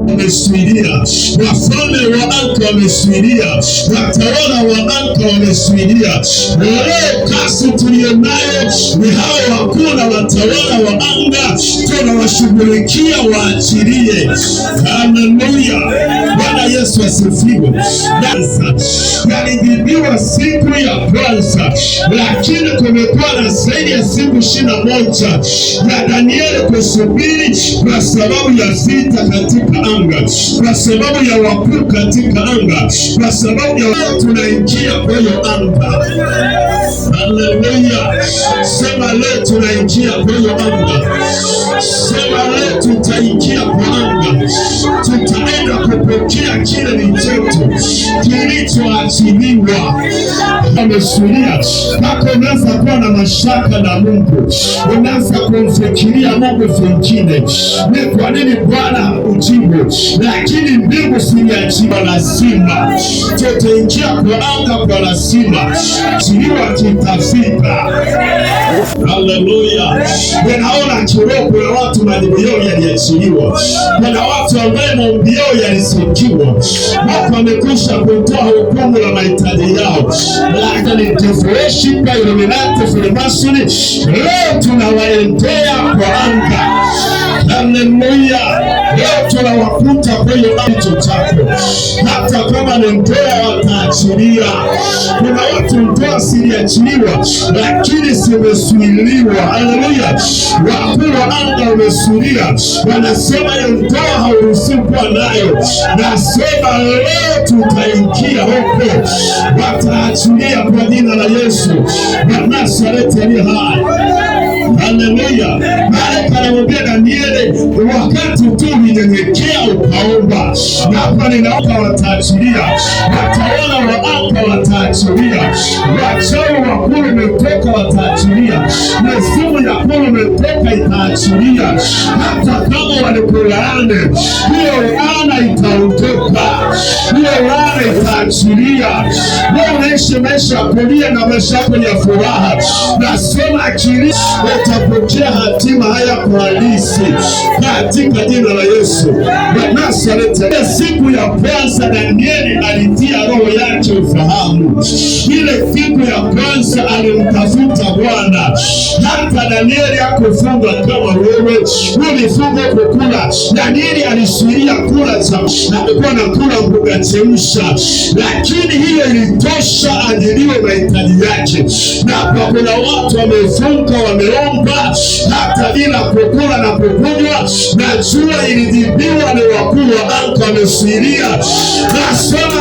wamesuilia, wafalme wa anga wamesuilia, watawala wa anga wamesuilia. Leo kasi tulionayo ni hao wakuu na watawala wa anga, tunawashughulikia waachilie. Haleluya, Bwana Yesu asifiwe. Yalijibiwa siku ya kwanza, lakini kumekuwa na zaidi ya siku 21 ya Danieli kusubiri kwa sababu ya vita katika anga, kwa sababu ya wakuu katika anga, kwa sababu ya tunaingia kwenye anga. Haleluya, sema leo tunaingia kwenye anga, sema leo tutaingia kwa anga, tutaenda kupokea kile ni chetu kilichoachiliwa. Amesulia mpaka unaanza kuwa na mashaka na Mungu, unaanza kumfikiria Mungu vingine. Ni kwa nini Bwana ujibu? Lakini mbingu ziliachiwa, lazima tutaingia kwa anga kwa lazima, chiliwa kitafika. Haleluya. Unaona kiroho kuna watu majibu yao yaliachiliwa, kuna watu ambaye maombi yao yalisikiwa, watu wamekwisha kutoa hukumu la mahitaji yao, lakini devoshi kwa Illuminati Freemasoni leo tunawaendea kwa anga. Haleluya, leo tunawakuta kwenye kicho chako, hata kama ni ndoa wataachilia. Kuna watu ndoa ziliachiliwa lakini zimesuiliwa. Haleluya, wakuu wa anga wamesuilia, wanasema hiyo ndoa hauruhusiwi kuwa nayo. Nasema leo tutaingia huko, wataachilia kwa jina la Yesu wa Nazareti aliye hai. Haleluya. Malaika anamwambia Danieli, wakati tu unyenyekea ukaomba, na hapa ninaomba wataachilia, watawala wa anga wataachilia, wachawi wakuu umetoka wataachilia, mizimu ya kulu umetoka itaachilia. Hata kama walikulaani, hiyo laana itaondoka, hiyo laana itaachilia. Wewe unaishi maisha kulia na maisha ya furaha, nasema akili utapokea hatima haya kwa halisi katika jina la Yesu wa Nazareti. Siku ya kwanza Danieli alitia roho yake ufahamu. Ile siku ya kwanza alimtafuta Bwana. Hata Danieli hakufunga kama wewe, ulifunga kukula. Danieli alisuilia kula na alikuwa anakula mboga chemsha, lakini hiyo ilitosha ajiliwe mahitaji yake. Na kwa kuna watu wamefunga, wameomba hata bila kukula na kukunywa, na jua ilijibiwa ni wakuu wa anga wamesuilia. Nasema